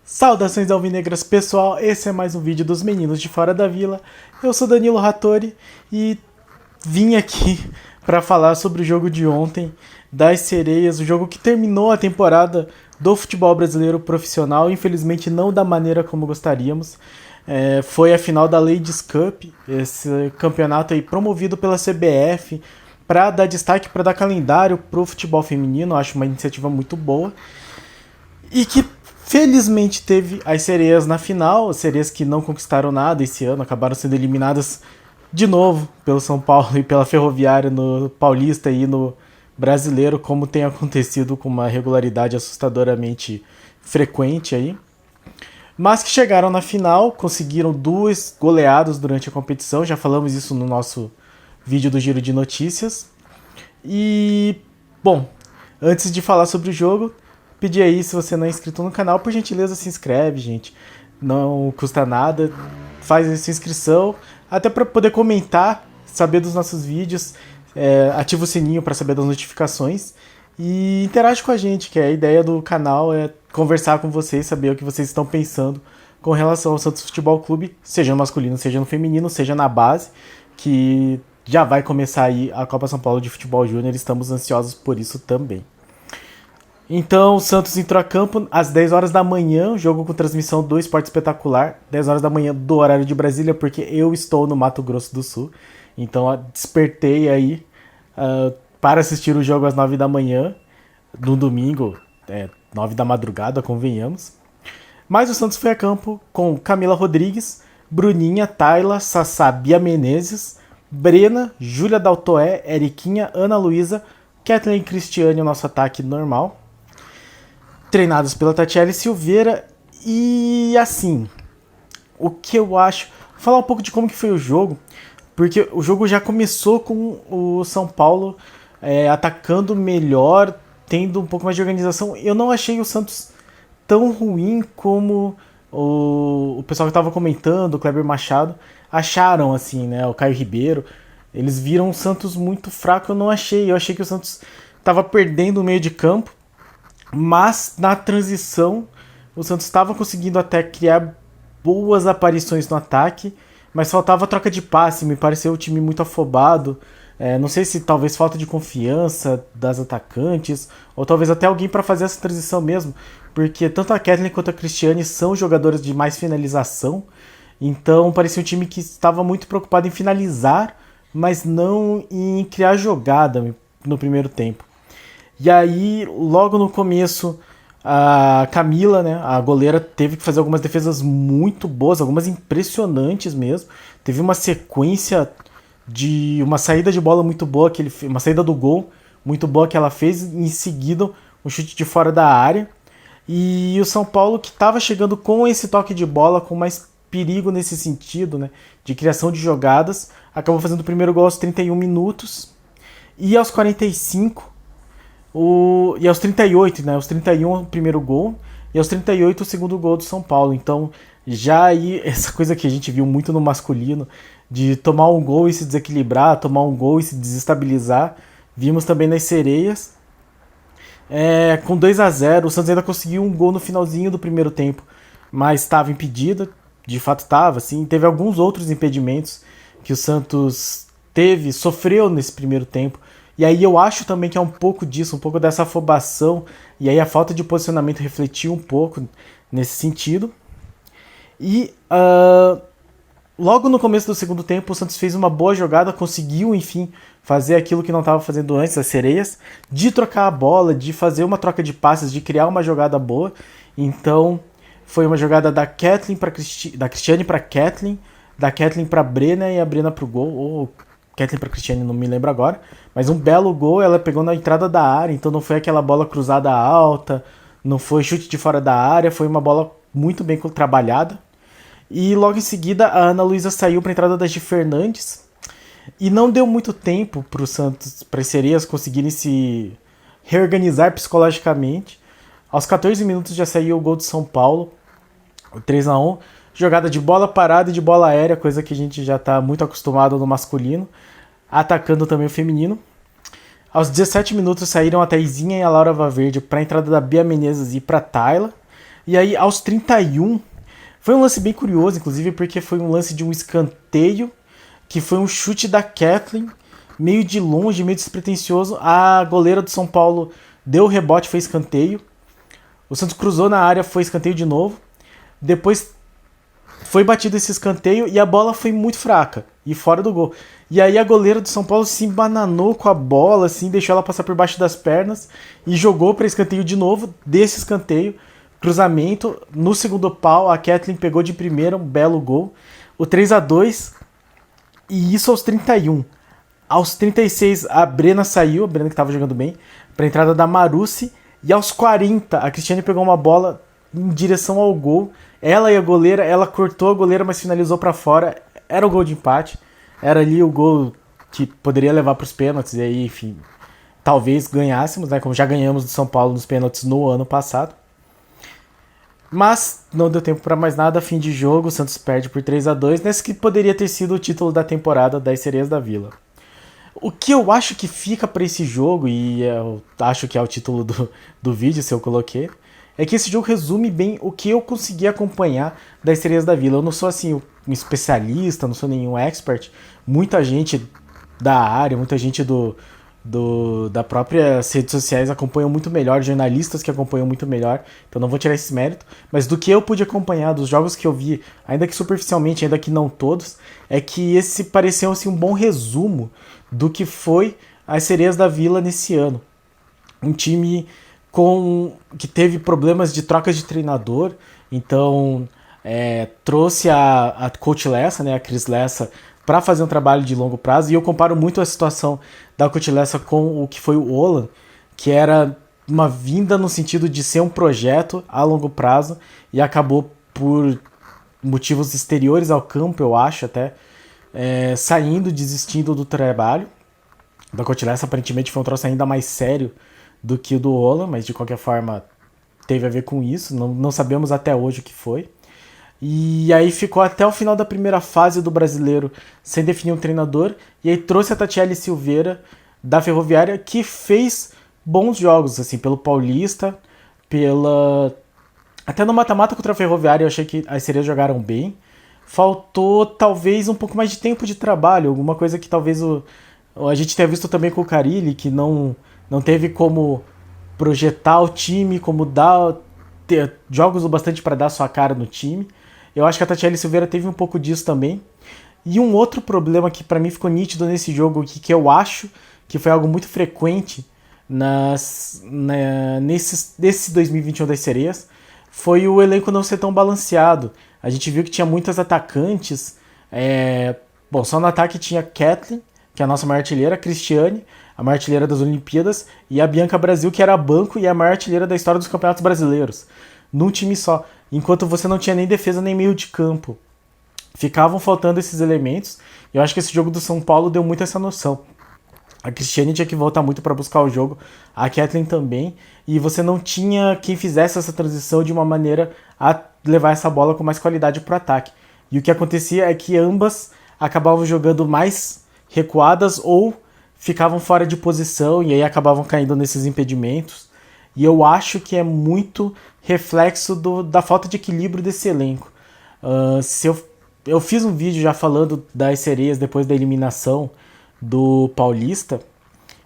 Saudações alvinegras, pessoal, esse é mais um vídeo dos meninos de fora da vila. Eu sou Danilo Rattori e vim aqui para falar sobre o jogo de ontem das Sereias, o jogo que terminou a temporada do futebol brasileiro profissional, infelizmente não da maneira como gostaríamos. Foi a final da Ladies Cup, esse campeonato aí promovido pela CBF para dar destaque, para dar calendário para o futebol feminino. Acho uma iniciativa muito boa e que felizmente teve as Sereias na final, as Sereias que não conquistaram nada esse ano, acabaram sendo eliminadas de novo pelo São Paulo e pela Ferroviária no Paulista e no Brasileiro, como tem acontecido com uma regularidade assustadoramente frequente aí. Mas que chegaram na final, conseguiram 2 goleadas durante a competição, já falamos isso no nosso vídeo do Giro de Notícias. E, bom, antes de falar sobre o jogo, pedir aí, se você não é inscrito no canal, por gentileza se inscreve, gente. Não custa nada, faz essa inscrição, até para poder comentar, saber dos nossos vídeos, ativa o sininho para saber das notificações e interage com a gente, que a ideia do canal é conversar com vocês, saber o que vocês estão pensando com relação ao Santos Futebol Clube, seja no masculino, seja no feminino, seja na base, que já vai começar aí a Copa São Paulo de Futebol Júnior, estamos ansiosos por isso também. Então, o Santos entrou a campo às 10 horas da manhã, jogo com transmissão do Esporte Espetacular, 10 horas da manhã do horário de Brasília, porque eu estou no Mato Grosso do Sul. Então, despertei aí para assistir o jogo às 9 da manhã, no domingo, 9 da madrugada, convenhamos. Mas o Santos foi a campo com Camila Rodrigues, Bruninha, Tayla, Sassá, Bia Menezes, Brena, Júlia Daltoé, Eriquinha, Ana Luísa, Kathleen e Cristiane, o nosso ataque normal, treinados pela Tatiele Silveira. E assim, o que eu acho, vou falar um pouco de como que foi o jogo, porque o jogo já começou com o São Paulo atacando melhor, tendo um pouco mais de organização. Eu não achei o Santos tão ruim como o pessoal que estava comentando, o Kleber Machado, acharam, assim, né? O Caio Ribeiro, eles viram o Santos muito fraco. Eu não achei, eu achei que o Santos estava perdendo o meio de campo, mas na transição o Santos estava conseguindo até criar boas aparições no ataque, mas faltava troca de passe, me pareceu o time muito afobado. Não sei se talvez falta de confiança das atacantes, ou talvez até alguém para fazer essa transição mesmo, porque tanto a Kathleen quanto a Cristiane são jogadoras de mais finalização, então parecia um time que estava muito preocupado em finalizar, mas não em criar jogada no primeiro tempo. E aí, logo no começo, a Camila, né, a goleira, teve que fazer algumas defesas muito boas, algumas impressionantes mesmo. Teve uma sequência de uma saída de bola muito boa, uma saída do gol muito boa que ela fez, em seguida um chute de fora da área. E o São Paulo, que estava chegando com esse toque de bola, com mais perigo nesse sentido, né, de criação de jogadas, acabou fazendo o primeiro gol aos 31 minutos. E aos 45... E aos 38, né? Aos 31 o primeiro gol e aos 38 o segundo gol do São Paulo. Então, já aí, essa coisa que a gente viu muito no masculino, de tomar um gol e se desequilibrar, tomar um gol e se desestabilizar, vimos também nas Sereias. Com 2-0, o Santos ainda conseguiu um gol no finalzinho do primeiro tempo, mas estava impedido, de fato estava, assim. Teve alguns outros impedimentos que o Santos sofreu nesse primeiro tempo. E aí eu acho também que é um pouco disso, um pouco dessa afobação, e aí a falta de posicionamento refletiu um pouco nesse sentido. E logo no começo do segundo tempo o Santos fez uma boa jogada, conseguiu enfim fazer aquilo que não estava fazendo antes, as Sereias, de trocar a bola, de fazer uma troca de passes, de criar uma jogada boa. Então foi uma jogada da Cristiane para Kathleen, da Kathleen para Brena e a Brena para o gol, ou Kathleen para Cristiane, não me lembro agora, mas um belo gol, ela pegou na entrada da área, então não foi aquela bola cruzada alta, não foi chute de fora da área, foi uma bola muito bem trabalhada. E logo em seguida a Ana Luísa saiu para a entrada da Gi Fernandes, e não deu muito tempo para o Santos, para as Sereias conseguirem se reorganizar psicologicamente. Aos 14 minutos já saiu o gol do São Paulo, o 3-1, jogada de bola parada e de bola aérea, coisa que a gente já está muito acostumado no masculino, atacando também o feminino. Aos 17 minutos saíram a Taizinha e a Laura Valverde para a entrada da Bia Menezes e para Tayla. E aí, aos 31, foi um lance bem curioso, inclusive, porque foi um lance de um escanteio, que foi um chute da Kathleen, meio de longe, meio despretensioso. A goleira do São Paulo deu o rebote, foi escanteio. O Santos cruzou na área, foi escanteio de novo. Depois foi batido esse escanteio e a bola foi muito fraca e fora do gol. E aí a goleira do São Paulo se embananou com a bola, assim, deixou ela passar por baixo das pernas e jogou para escanteio de novo. Desse escanteio, cruzamento, no segundo pau, a Kathleen pegou de primeira, um belo gol. O 3-2, e isso aos 31. Aos 36, a Brena saiu, a Brena que estava jogando bem, para a entrada da Marucci. E aos 40, a Cristiane pegou uma bola em direção ao gol. Ela e a goleira, ela cortou a goleira, mas finalizou para fora. Era o gol de empate. Era ali o gol que poderia levar para os pênaltis. E aí, enfim, talvez ganhássemos, né? Como já ganhamos do São Paulo nos pênaltis no ano passado. Mas não deu tempo para mais nada. Fim de jogo, o Santos perde por 3-2. Nesse que poderia ter sido o título da temporada das Sereias da Vila. O que eu acho que fica para esse jogo, e eu acho que é o título do vídeo, se eu coloquei, é que esse jogo resume bem o que eu consegui acompanhar das Sereias da Vila. Eu não sou assim um especialista, não sou nenhum expert. Muita gente da área, muita gente da própria redes sociais acompanham muito melhor, jornalistas que acompanham muito melhor, então não vou tirar esse mérito, mas do que eu pude acompanhar, dos jogos que eu vi, ainda que superficialmente, ainda que não todos, é que esse pareceu assim, um bom resumo do que foi as Sereias da Vila nesse ano. Um time que teve problemas de trocas de treinador, então trouxe a Coach Lessa, né, a Cris Lessa, para fazer um trabalho de longo prazo, e eu comparo muito a situação da Coach Lessa com o que foi o Olan, que era uma vinda no sentido de ser um projeto a longo prazo, e acabou por motivos exteriores ao campo, eu acho até, saindo, desistindo do trabalho. Da Coach Lessa aparentemente foi um troço ainda mais sério do que o do Olan, mas de qualquer forma teve a ver com isso, não sabemos até hoje o que foi. E aí ficou até o final da primeira fase do Brasileiro sem definir um treinador. E aí trouxe a Tatiele Silveira da Ferroviária, que fez bons jogos, assim, pelo Paulista, até no mata-mata contra a Ferroviária eu achei que as Sereias jogaram bem. Faltou talvez um pouco mais de tempo de trabalho, alguma coisa que talvez a gente tenha visto também com o Carille, que não teve como projetar o time, como ter jogos o bastante para dar sua cara no time. Eu acho que a Tatiele Silveira teve um pouco disso também. E um outro problema que para mim ficou nítido nesse jogo, que eu acho que foi algo muito frequente nesse 2021 das Sereias, foi o elenco não ser tão balanceado. A gente viu que tinha muitas atacantes. Bom, só no ataque tinha Kathleen, que é a nossa maior artilheira, a Cristiane, a maior artilheira das Olimpíadas, e a Bianca Brasil, que era banco e a maior artilheira da história dos campeonatos brasileiros. Num time só. Enquanto você não tinha nem defesa nem meio de campo. Ficavam faltando esses elementos. E eu acho que esse jogo do São Paulo deu muito essa noção. A Cristiane tinha que voltar muito para buscar o jogo. A Kathleen também. E você não tinha quem fizesse essa transição de uma maneira a levar essa bola com mais qualidade para o ataque. E o que acontecia é que ambas acabavam jogando mais recuadas ou ficavam fora de posição e aí acabavam caindo nesses impedimentos. E eu acho que é muito reflexo da falta de equilíbrio desse elenco. Eu fiz um vídeo já falando das Sereias depois da eliminação do Paulista,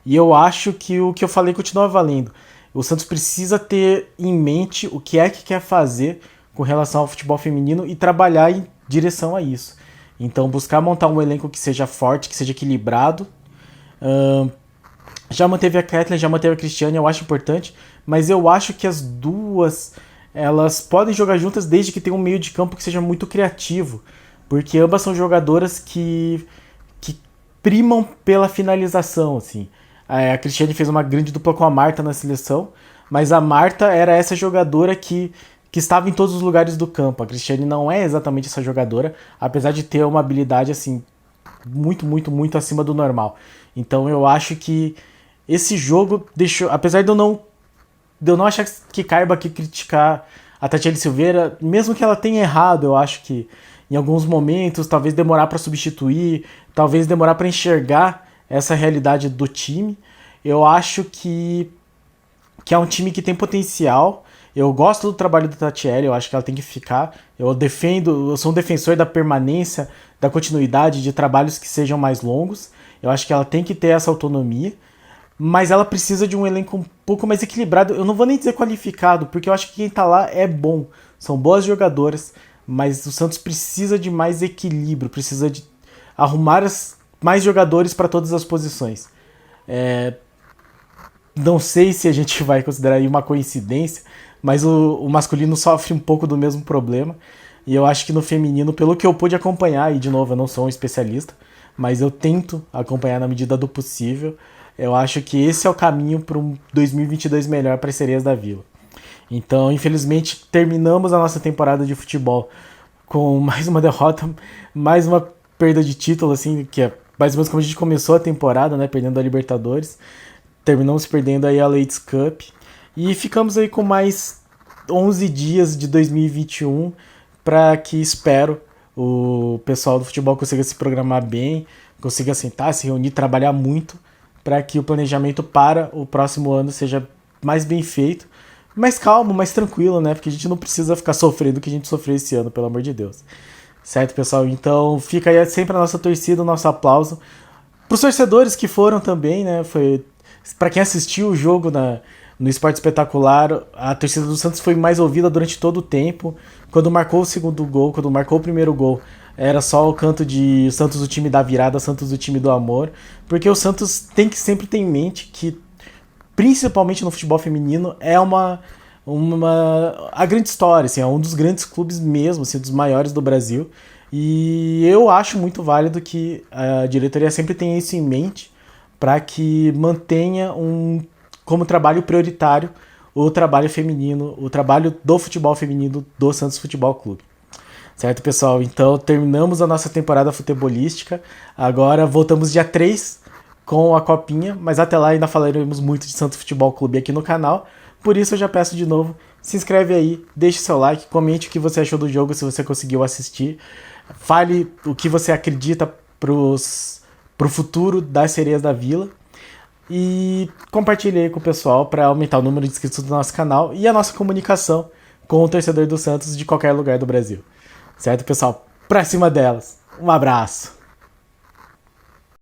e eu acho que o que eu falei continua valendo. O Santos precisa ter em mente o que é que quer fazer com relação ao futebol feminino e trabalhar em direção a isso. Então buscar montar um elenco que seja forte, que seja equilibrado. Já manteve a Kathleen, já manteve a Cristiane, eu acho importante, mas eu acho que as duas elas podem jogar juntas desde que tenha um meio de campo que seja muito criativo, porque ambas são jogadoras que primam pela finalização, assim. A Cristiane fez uma grande dupla com a Marta na seleção, mas a Marta era essa jogadora que estava em todos os lugares do campo. A Cristiane não é exatamente essa jogadora, apesar de ter uma habilidade assim muito, muito, muito acima do normal. Então eu acho que esse jogo deixou, apesar de eu não achar que caiba aqui criticar a Tatiele Silveira, mesmo que ela tenha errado, eu acho que em alguns momentos, talvez demorar para substituir, talvez demorar para enxergar essa realidade do time, Eu acho que é um time que tem potencial. Eu gosto do trabalho do Tatiele, eu acho que ela tem que ficar. Eu sou um defensor da permanência, da continuidade de trabalhos que sejam mais longos. Eu acho que ela tem que ter essa autonomia, mas ela precisa de um elenco um pouco mais equilibrado. Eu não vou nem dizer qualificado, porque eu acho que quem tá lá é bom. São boas jogadoras, mas o Santos precisa de mais equilíbrio, precisa de arrumar mais jogadores para todas as posições. Não sei se a gente vai considerar aí uma coincidência, mas o masculino sofre um pouco do mesmo problema. E eu acho que no feminino, pelo que eu pude acompanhar, e de novo, eu não sou um especialista, mas eu tento acompanhar na medida do possível, eu acho que esse é o caminho para um 2022 melhor para as Sereias da Vila. Então, infelizmente, terminamos a nossa temporada de futebol com mais uma derrota, mais uma perda de título, assim, que é mais ou menos como a gente começou a temporada, né, perdendo a Libertadores. Terminamos perdendo aí a Ladies Cup. E ficamos aí com mais 11 dias de 2021 para que, espero, o pessoal do futebol consiga se programar bem, consiga sentar, se reunir, trabalhar muito para que o planejamento para o próximo ano seja mais bem feito, mais calmo, mais tranquilo, né? Porque a gente não precisa ficar sofrendo o que a gente sofreu esse ano, pelo amor de Deus. Certo, pessoal? Então fica aí sempre a nossa torcida, o nosso aplauso. Para os torcedores que foram também, né? Para quem assistiu o jogo no Esporte Espetacular, a torcida do Santos foi mais ouvida durante todo o tempo. Quando marcou o segundo gol, quando marcou o primeiro gol, era só o canto de Santos, o time da virada, Santos, o time do amor. Porque o Santos tem que sempre ter em mente que, principalmente no futebol feminino, é a grande história, assim, é um dos grandes clubes mesmo, assim, dos maiores do Brasil. E eu acho muito válido que a diretoria sempre tenha isso em mente para que mantenha como trabalho prioritário o trabalho feminino, o trabalho do futebol feminino do Santos Futebol Clube. Certo, pessoal? Então terminamos a nossa temporada futebolística. Agora voltamos dia 3 com a Copinha, mas até lá ainda falaremos muito de Santos Futebol Clube aqui no canal. Por isso eu já peço de novo, se inscreve aí, deixe seu like, comente o que você achou do jogo, se você conseguiu assistir. Fale o que você acredita pro futuro das Sereias da Vila. E compartilhe aí com o pessoal para aumentar o número de inscritos do nosso canal e a nossa comunicação com o torcedor do Santos de qualquer lugar do Brasil. Certo, pessoal? Pra cima delas. Um abraço.